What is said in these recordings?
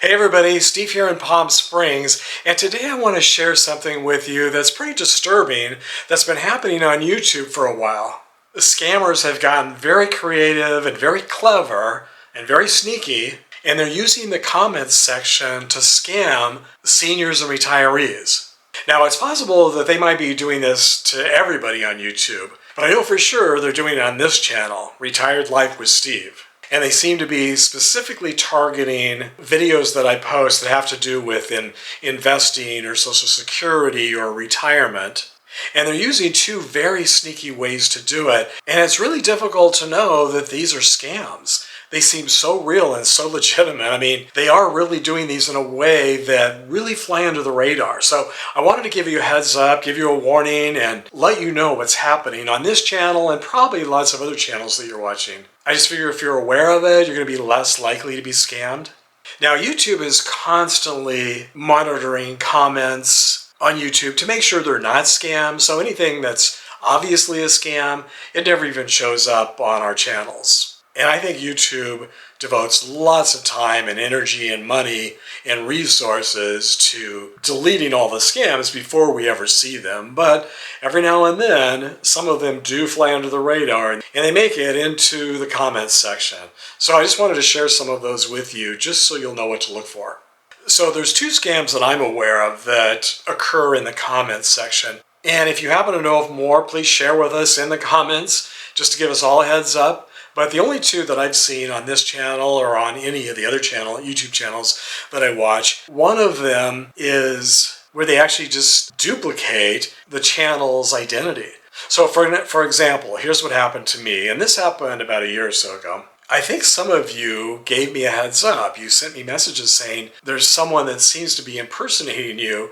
Hey everybody, Steve here in Palm Springs, and today I want to share something with you that's pretty disturbing that's been happening on YouTube for a while. The scammers have gotten very creative and very clever and very sneaky, and they're using the comments section to scam seniors and retirees. Now, it's possible that they might be doing this to everybody on YouTube, but I know for sure they're doing it on this channel, Retired Life with Steve. And they seem to be specifically targeting videos that I post that have to do with investing or Social Security or retirement. And they're using two very sneaky ways to do it. And it's really difficult to know that these are scams. They seem so real and so legitimate. I mean, they are really doing these in a way that really fly under the radar. So I wanted to give you a heads up, give you a warning, and let you know what's happening on this channel and probably lots of other channels that you're watching. I just figure if you're aware of it, you're going to be less likely to be scammed. Now, YouTube is constantly monitoring comments on YouTube to make sure they're not scams. So anything that's obviously a scam, it never even shows up on our channels. And I think YouTube devotes lots of time and energy and money and resources to deleting all the scams before we ever see them. But every now and then, some of them do fly under the radar and they make it into the comments section. So I just wanted to share some of those with you just so you'll know what to look for. So there's two scams that I'm aware of that occur in the comments section. And if you happen to know of more, please share with us in the comments just to give us all a heads up. But the only two that I've seen on this channel or on any of the other YouTube channels that I watch, one of them is where they actually just duplicate the channel's identity. So for example, here's what happened to me, and this happened about a year or so ago. I think some of you gave me a heads up. You sent me messages saying there's someone that seems to be impersonating you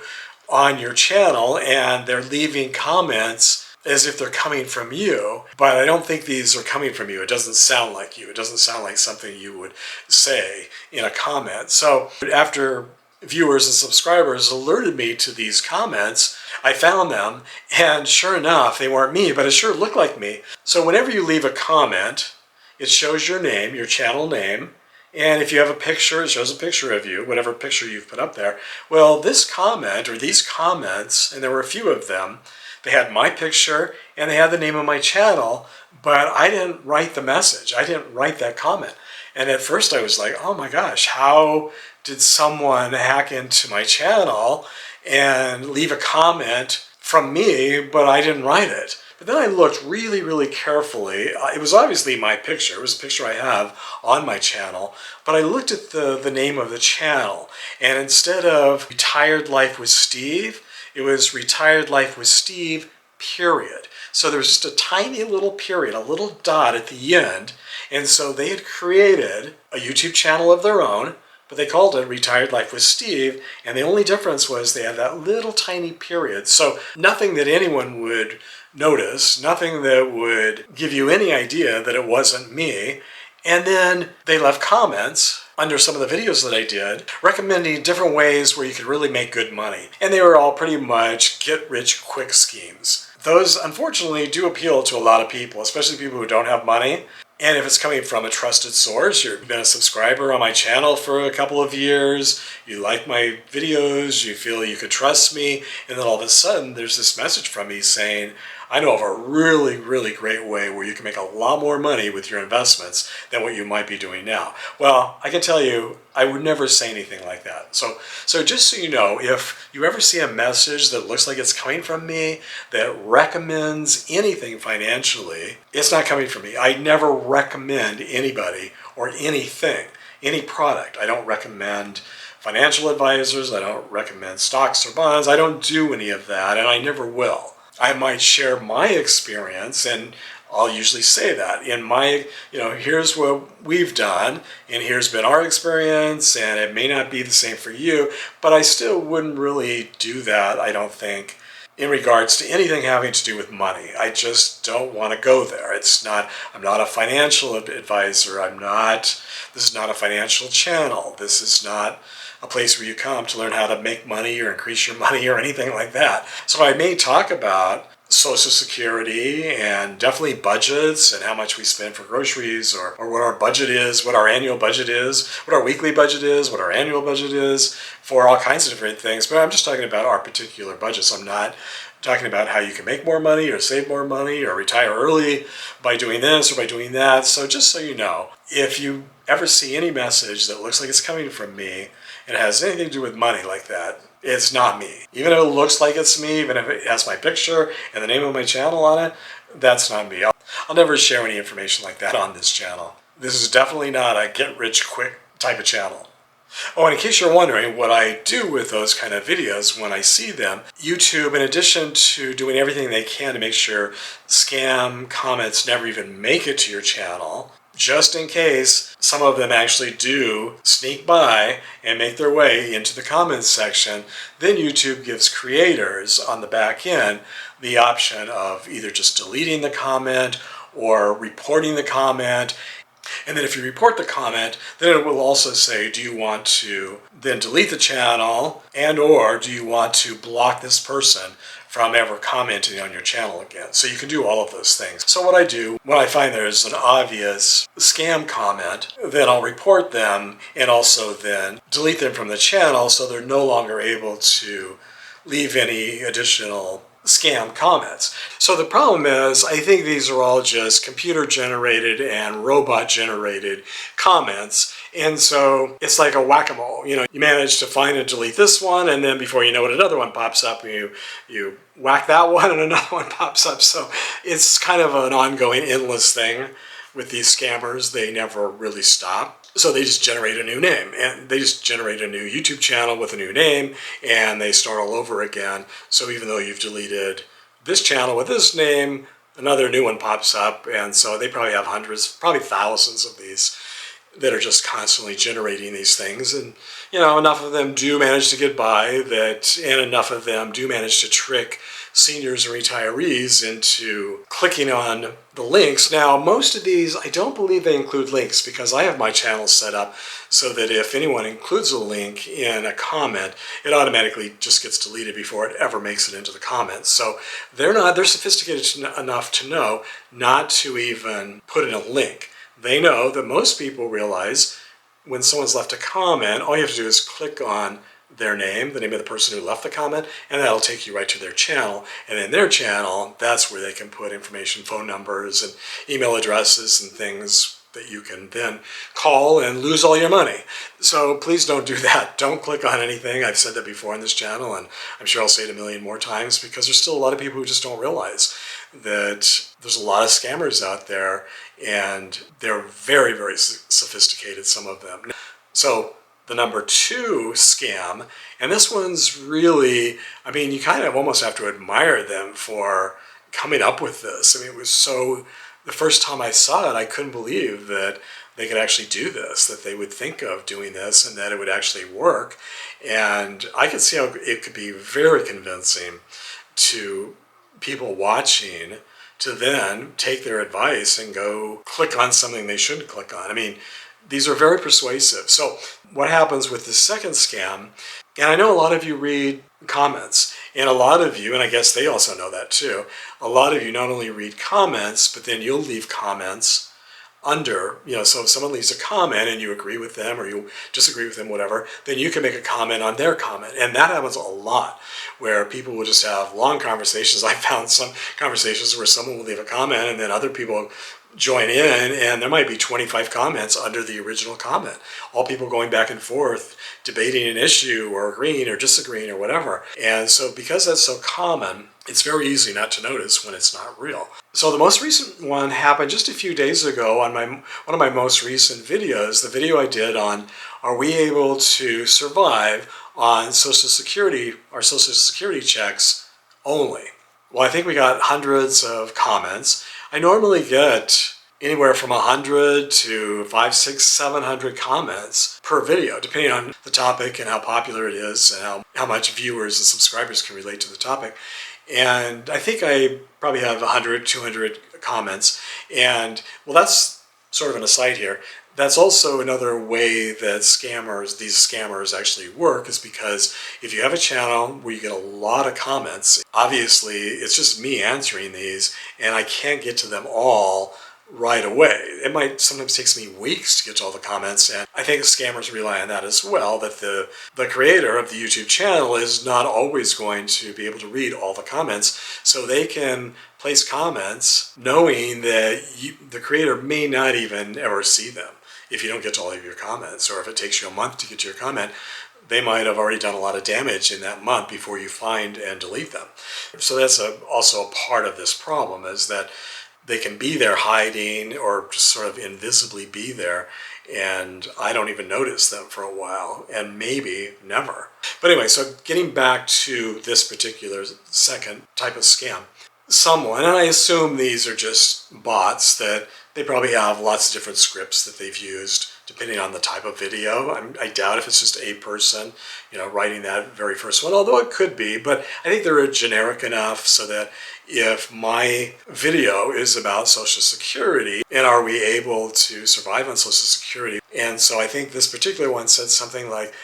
on your channel and they're leaving comments as if they're coming from you, but I don't think these are coming from you. It doesn't sound like you. It doesn't sound like something you would say in a comment. So after viewers and subscribers alerted me to these comments, I found them, and sure enough, they weren't me, but it sure looked like me. So whenever you leave a comment, it shows your name, your channel name, and if you have a picture, it shows a picture of you, whatever picture you've put up there. Well, this comment, or these comments, and there were a few of them, they had my picture and they had the name of my channel, but I didn't write the message. I didn't write that comment. And at first I was like, oh my gosh, how did someone hack into my channel and leave a comment from me, but I didn't write it? But then I looked really, really carefully. It was obviously my picture. It was a picture I have on my channel. But I looked at the name of the channel, and instead of Retired Life with Steve, it was Retired Life with Steve, period. So there was just a tiny little period, a little dot at the end. And so they had created a YouTube channel of their own, but they called it Retired Life with Steve. And the only difference was they had that little tiny period. So nothing that anyone would notice, nothing that would give you any idea that it wasn't me. And then they left comments under some of the videos that I did, recommending different ways where you could really make good money. And they were all pretty much get-rich-quick schemes. Those, unfortunately, do appeal to a lot of people, especially people who don't have money. And if it's coming from a trusted source, you've been a subscriber on my channel for a couple of years, you like my videos, you feel you could trust me, and then all of a sudden there's this message from me saying, I know of a really, really great way where you can make a lot more money with your investments than what you might be doing now. Well, I can tell you, I would never say anything like that. So just so you know, if you ever see a message that looks like it's coming from me, that recommends anything financially, it's not coming from me. I never recommend anybody or anything, any product. I don't recommend financial advisors. I don't recommend stocks or bonds. I don't do any of that, and I never will. I might share my experience, and I'll usually say that in my, here's what we've done, and here's been our experience, and it may not be the same for you, but I still wouldn't really do that, I don't think, in regards to anything having to do with money. I just don't want to go there. I'm not a financial advisor. This is not a financial channel. This is not a place where you come to learn how to make money or increase your money or anything like that. So I may talk about Social Security and definitely budgets and how much we spend for groceries, or what our budget is, what our annual budget is, what our weekly budget is, what our annual budget is for all kinds of different things. But I'm just talking about our particular budgets. I'm not talking about how you can make more money or save more money or retire early by doing this or by doing that. So just so you know, if you ever see any message that looks like it's coming from me and it has anything to do with money like that, it's not me. Even if it looks like it's me, even if it has my picture and the name of my channel on it, that's not me. I'll never share any information like that on this channel. This is definitely not a get-rich-quick type of channel. Oh, and in case you're wondering what I do with those kind of videos when I see them, YouTube, in addition to doing everything they can to make sure scam comments never even make it to your channel, just in case some of them actually do sneak by and make their way into the comments section, then YouTube gives creators on the back end the option of either just deleting the comment or reporting the comment. And then if you report the comment, then it will also say, do you want to then delete the channel, and or do you want to block this person from ever commenting on your channel again? So you can do all of those things. So what I do when I find there's an obvious scam comment, then I'll report them and also then delete them from the channel so they're no longer able to leave any additional scam comments. So the problem is, I think these are all just computer generated and robot generated comments. And so it's like a whack-a-mole. You manage to find and delete this one, and then before you know it, another one pops up, and you whack that one and another one pops up. So it's kind of an ongoing, endless thing with these scammers. They never really stop. So they just generate a new name, and they just generate a new YouTube channel with a new name, and they start all over again. So even though you've deleted this channel with this name, another new one pops up, and so they probably have hundreds, probably thousands of these that are just constantly generating these things. And enough of them do manage to get by and enough of them do manage to trick seniors and retirees into clicking on the links. Now, most of these, I don't believe they include links, because I have my channel set up so that if anyone includes a link in a comment, it automatically just gets deleted before it ever makes it into the comments. So they're sophisticated enough to know not to even put in a link. They know that most people realize when someone's left a comment, all you have to do is click on their name, the name of the person who left the comment, and that'll take you right to their channel. And in their channel, that's where they can put information, phone numbers and email addresses and things that you can then call and lose all your money. So please don't do that. Don't click on anything. I've said that before on this channel, and I'm sure I'll say it a million more times, because there's still a lot of people who just don't realize that there's a lot of scammers out there, and they're very, very sophisticated, some of them. So the number 2 scam, and this one's really, you kind of almost have to admire them for coming up with this. It was so, the first time I saw it, I couldn't believe that they could actually do this, that they would think of doing this and that it would actually work. And I could see how it could be very convincing to people watching to then take their advice and go click on something they shouldn't click on. These are very persuasive. So what happens with the second scam, and I know a lot of you read comments, and a lot of you, and I guess they also know that too, a lot of you not only read comments, but then you'll leave comments under, so if someone leaves a comment and you agree with them or you disagree with them, whatever, then you can make a comment on their comment. And that happens a lot, where people will just have long conversations. I found some conversations where someone will leave a comment and then other people join in, and there might be 25 comments under the original comment. All people going back and forth, debating an issue or agreeing or disagreeing or whatever. And so because that's so common, it's very easy not to notice when it's not real. So the most recent one happened just a few days ago on one of my most recent videos, the video I did on, are we able to survive on Social Security, our Social Security checks only? Well, I think we got hundreds of comments. I normally get anywhere from 100 to 500, 600, 700 comments per video, depending on the topic and how popular it is and how much viewers and subscribers can relate to the topic. And I think I probably have 100, 200 comments. And well, that's sort of an aside here. That's also another way that these scammers actually work, is because if you have a channel where you get a lot of comments, obviously it's just me answering these and I can't get to them all right away. It might sometimes takes me weeks to get to all the comments, and I think scammers rely on that as well, that the creator of the YouTube channel is not always going to be able to read all the comments, so they can place comments knowing that the creator may not even ever see them if you don't get to all of your comments, or if it takes you a month to get to your comment. They might have already done a lot of damage in that month before you find and delete them. So that's also a part of this problem, is that they can be there hiding or just sort of invisibly be there, and I don't even notice them for a while, and maybe never. But anyway, so getting back to this particular second type of scam, someone, and I assume these are just bots, that they probably have lots of different scripts that they've used depending on the type of video. I doubt if it's just a person, writing that very first one, although it could be, but I think they're generic enough so that if my video is about Social Security, and are we able to survive on Social Security? And so I think this particular one said something like,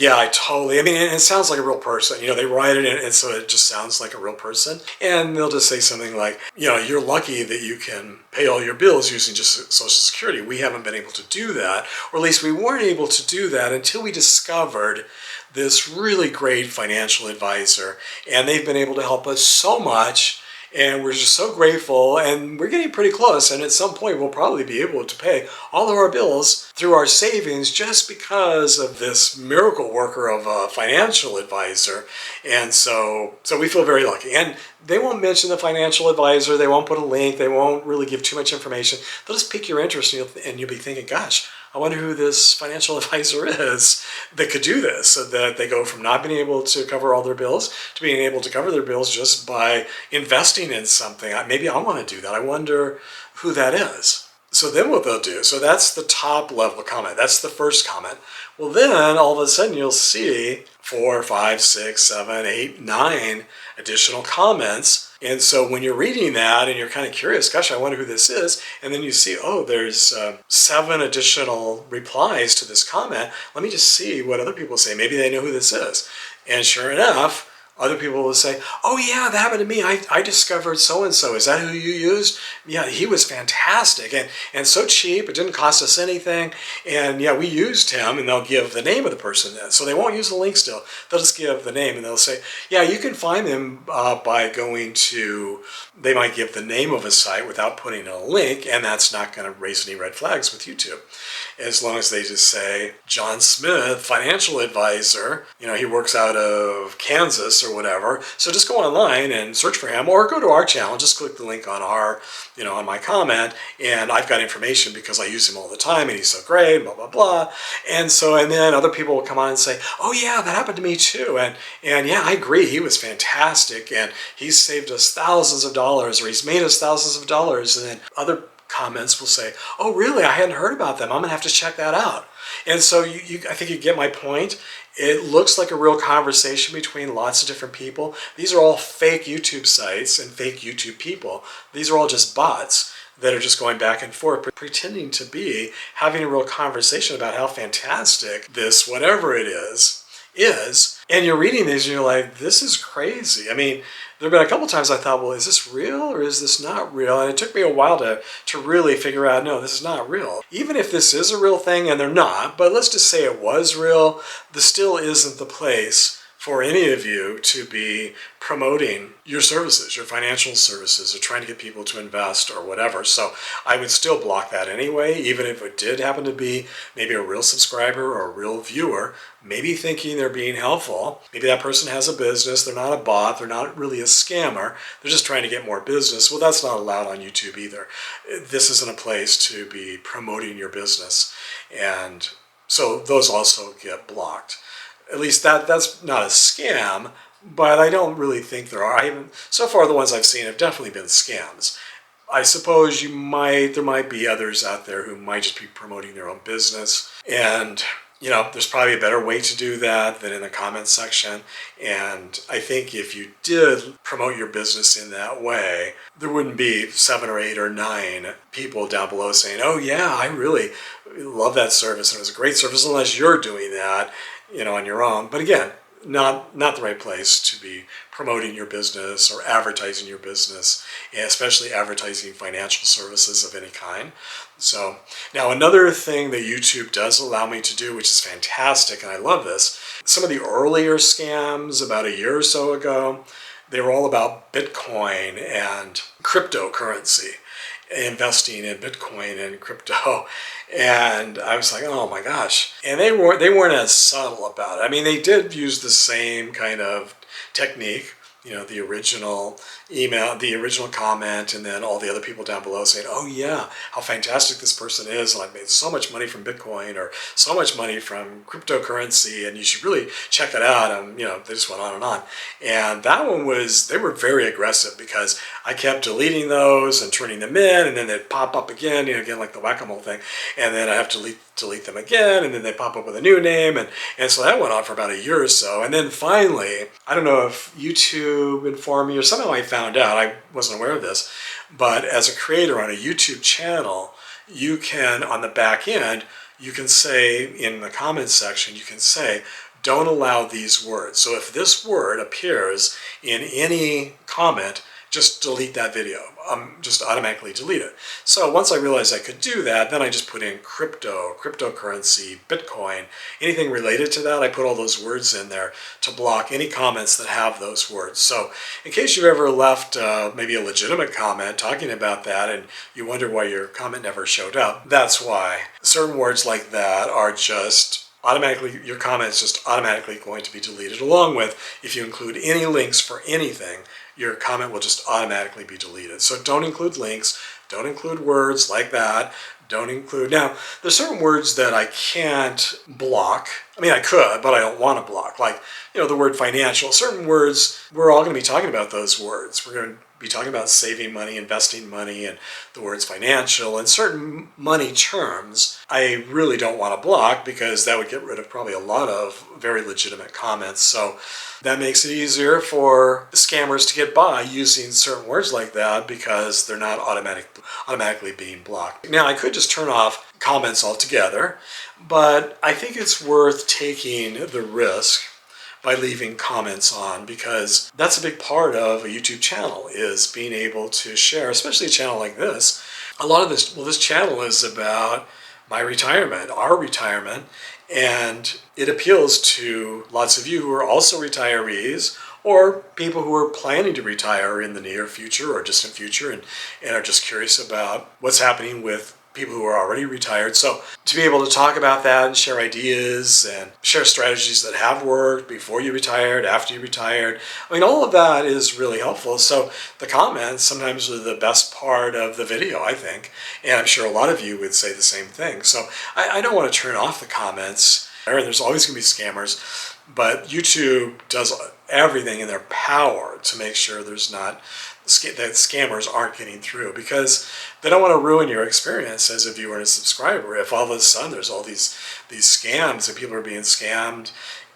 yeah, I totally, and it sounds like a real person. They write it in, and so it just sounds like a real person. And they'll just say something like, you're lucky that you can pay all your bills using just Social Security. We haven't been able to do that, or at least we weren't able to do that until we discovered this really great financial advisor. And they've been able to help us so much, and we're just so grateful, and we're getting pretty close, and at some point we'll probably be able to pay all of our bills through our savings just because of this miracle worker of a financial advisor. And so we feel very lucky. And they won't mention the financial advisor, they won't put a link, they won't really give too much information. They'll just pique your interest, and you'll be thinking, gosh, I wonder who this financial advisor is that could do this, so that they go from not being able to cover all their bills to being able to cover their bills just by investing in something. Maybe I want to do that. I wonder who that is. So then what they'll do, so that's the top level comment. That's the first comment. Well, then all of a sudden you'll see 4, 5, 6, 7, 8, 9 additional comments. And so when you're reading that and you're kind of curious, gosh, I wonder who this is, and then you see, oh, there's 7 additional replies to this comment. Let me just see what other people say. Maybe they know who this is. And sure enough, other people will say, oh yeah, that happened to me. I discovered so-and-so. Is that who you used? Yeah, he was fantastic and so cheap. It didn't cost us anything. And yeah, we used him, and they'll give the name of the person then. So they won't use the link still. They'll just give the name, and they'll say, yeah, you can find them by going to, they might give the name of a site without putting a link, and that's not going to raise any red flags with YouTube. As long as they just say, John Smith, financial advisor, he works out of Kansas or whatever. So just go online and search for him, or go to our channel, just click the link on on my comment, and I've got information because I use him all the time and he's so great, blah, blah, blah. And then other people will come on and say, oh yeah, that happened to me too. And yeah, I agree, he was fantastic, and he's saved us thousands of dollars, or he's made us thousands of dollars. And then other comments will say, oh really, I hadn't heard about them, I'm gonna have to check that out. And so I think you get my point. It looks like a real conversation between lots of different people. These are all fake YouTube sites and fake YouTube people. These are all just bots that are just going back and forth, pretending to be having a real conversation about how fantastic this whatever it is. And you're reading these and you're like, this is crazy. There have been a couple times I thought, well, is this real or is this not real? And it took me a while to really figure out, no, this is not real. Even if this is a real thing, and they're not, but let's just say it was real, this still isn't the place for any of you to be promoting your services, your financial services, or trying to get people to invest or whatever. So I would still block that anyway, even if it did happen to be maybe a real subscriber or a real viewer, maybe thinking they're being helpful. Maybe that person has a business, they're not a bot, they're not really a scammer, they're just trying to get more business. Well, that's not allowed on YouTube either. This isn't a place to be promoting your business. And so those also get blocked. At least that's not a scam, but I don't really think there are. So far the ones I've seen have definitely been scams. I suppose there might be others out there who might just be promoting their own business. And there's probably a better way to do that than in the comments section. And I think if you did promote your business in that way, there wouldn't be 7 or 8 or 9 people down below saying, oh yeah, I really love that service and it was a great service, unless you're doing that, on your own. But again, not the right place to be promoting your business or advertising your business, and especially advertising financial services of any kind. So now another thing that YouTube does allow me to do, which is fantastic, and I love this, some of the earlier scams about a year or so ago, they were all about Bitcoin and cryptocurrency, investing in Bitcoin and crypto. And I was like, oh my gosh. And they weren't as subtle about it. I mean, they did use the same kind of technique, the original email, the original comment, and then all the other people down below saying, oh yeah, how fantastic this person is, and I've made so much money from Bitcoin or so much money from cryptocurrency, and you should really check it out. And they just went on and on. And that one they were very aggressive, because I kept deleting those and turning them in, and then they'd pop up again, again like the whack-a-mole thing, and then I have to delete them again, and then they pop up with a new name, and so that went on for about a year or so. And then finally, I don't know if YouTube informed me or somehow I found out, I wasn't aware of this, but as a creator on a YouTube channel, you can, on the back end, you can say in the comments section, you can say, don't allow these words. So if this word appears in any comment, just delete that video, just automatically delete it. So once I realized I could do that, then I just put in cryptocurrency, Bitcoin, anything related to that. I put all those words in there to block any comments that have those words. So in case you've ever left maybe a legitimate comment talking about that and you wonder why your comment never showed up, that's why. Certain words like that are just automatically, your comment is just automatically going to be deleted, along with if you include any links for anything, your comment will just automatically be deleted. So don't include links, don't include words like that, don't include... Now, there's certain words that I can't block. I mean, I could, but I don't want to block. Like, the word financial. Certain words, we're all going to be talking about those words. We're going to be talking about saving money, investing money, and the words financial, and certain money terms I really don't want to block, because that would get rid of probably a lot of very legitimate comments. So that makes it easier for scammers to get by using certain words like that, because they're not automatically being blocked. Now, I could just turn off comments altogether, but I think it's worth taking the risk by leaving comments on, because that's a big part of a YouTube channel, is being able to share, especially a channel like this. A lot of this channel is about my retirement, our retirement, and it appeals to lots of you who are also retirees, or people who are planning to retire in the near future or distant future, and are just curious about what's happening with people who are already retired. So to be able to talk about that and share ideas and share strategies that have worked before you retired, after you retired, I mean, all of that is really helpful. So the comments sometimes are the best part of the video, I think, and I'm sure a lot of you would say the same thing. So I don't want to turn off the comments. There's always going to be scammers, but YouTube does everything in their power to make sure that scammers aren't getting through, because they don't want to ruin your experience as a viewer and a subscriber. If all of a sudden there's all these scams and people are being scammed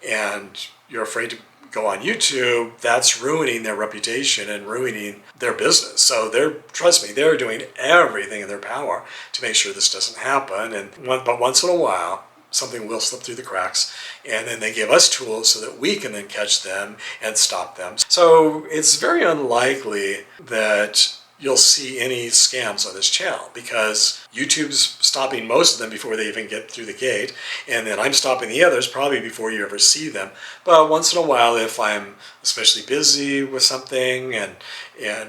and you're afraid to go on YouTube, that's ruining their reputation and ruining their business. So trust me, they're doing everything in their power to make sure this doesn't happen. But once in a while, something will slip through the cracks, and then they give us tools so that we can then catch them and stop them. So it's very unlikely that you'll see any scams on this channel, because YouTube's stopping most of them before they even get through the gate, and then I'm stopping the others probably before you ever see them. But once in a while, if I'm especially busy with something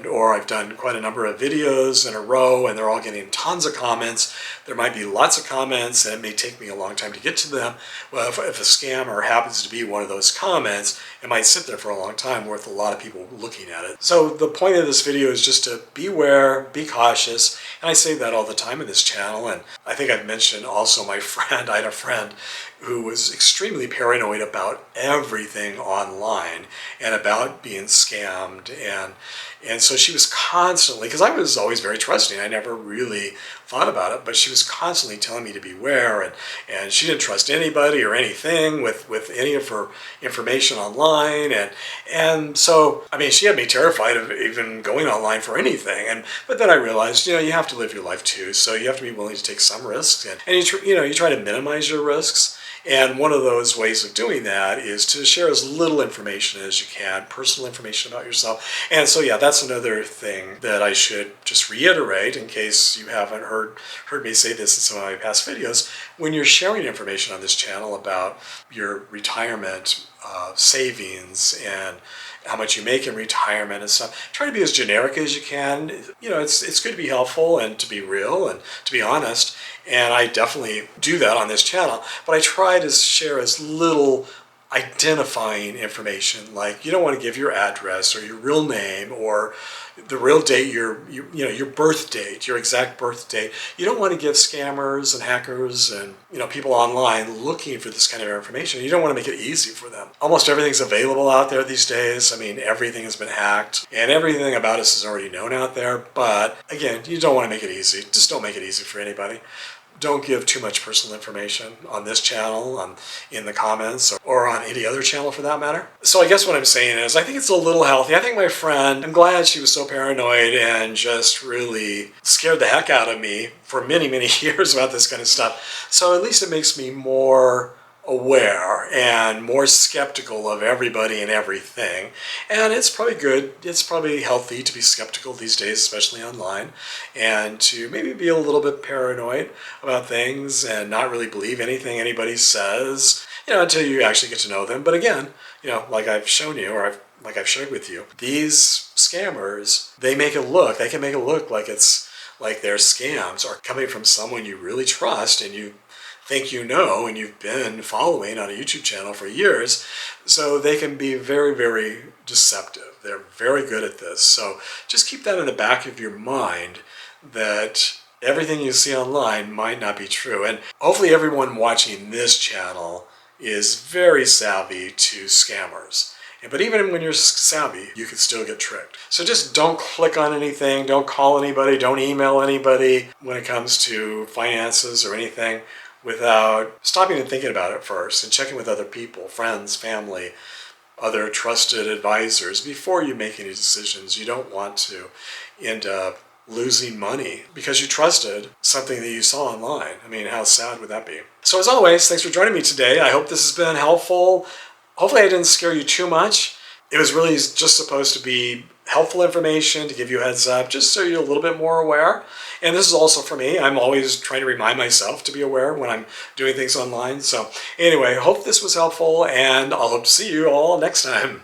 or I've done quite a number of videos in a row and they're all getting tons of comments, there might be lots of comments and it may take me a long time to get to them. Well, if a scammer happens to be one of those comments, it might sit there for a long time with a lot of people looking at it. So the point of this video is just to beware, be cautious, and I say that all the time in this channel. And I think I've mentioned also my friend, I had a friend who was extremely paranoid about everything online and about being scammed. And so she was constantly, because I was always very trusting, I never really thought about it, but she was constantly telling me to beware, and she didn't trust anybody or anything with any of her information online. And so, I mean, she had me terrified of even going online for anything. But then I realized, you have to live your life too, so you have to be willing to take some risks, and you try to minimize your risks. And one of those ways of doing that is to share as little information as you can, personal information about yourself. And so, yeah, that's another thing that I should just reiterate in case you haven't heard me say this in some of my past videos. When you're sharing information on this channel about your retirement savings and how much you make in retirement and stuff, try to be as generic as you can. It's good to be helpful and to be real and to be honest. And I definitely do that on this channel, but I try to share as little identifying information. Like, you don't want to give your address or your real name or the real date, your birth date, your exact birth date. You don't want to give scammers and hackers and people online looking for this kind of information. You don't want to make it easy for them. Almost everything's available out there these days. I mean, everything has been hacked and everything about us is already known out there. But again, you don't want to make it easy. Just don't make it easy for anybody. Don't give too much personal information on this channel, in the comments, or on any other channel for that matter. So I guess what I'm saying is I think it's a little healthy. I think my friend, I'm glad she was so paranoid and just really scared the heck out of me for many, many years about this kind of stuff. So at least it makes me more aware and more skeptical of everybody and everything. And it's probably good, it's probably healthy to be skeptical these days, especially online, and to maybe be a little bit paranoid about things and not really believe anything anybody says, until you actually get to know them. But again, like I've shown you, or like I've shared with you, these scammers, they can make it look like like their scams are coming from someone you really trust and you think and you've been following on a YouTube channel for years. So they can be very, very deceptive. They're very good at this. So just keep that in the back of your mind, that everything you see online might not be true. And hopefully everyone watching this channel is very savvy to scammers. But even when you're savvy, you can still get tricked. So just don't click on anything, don't call anybody, don't email anybody when it comes to finances or anything, without stopping and thinking about it first and checking with other people, friends, family, other trusted advisors before you make any decisions. You don't want to end up losing money because you trusted something that you saw online. I mean, how sad would that be? So as always, thanks for joining me today. I hope this has been helpful. Hopefully I didn't scare you too much. It was really just supposed to be helpful information to give you a heads up, just so you're a little bit more aware. And this is also for me. I'm always trying to remind myself to be aware when I'm doing things online. So anyway, I hope this was helpful, and I'll hope to see you all next time.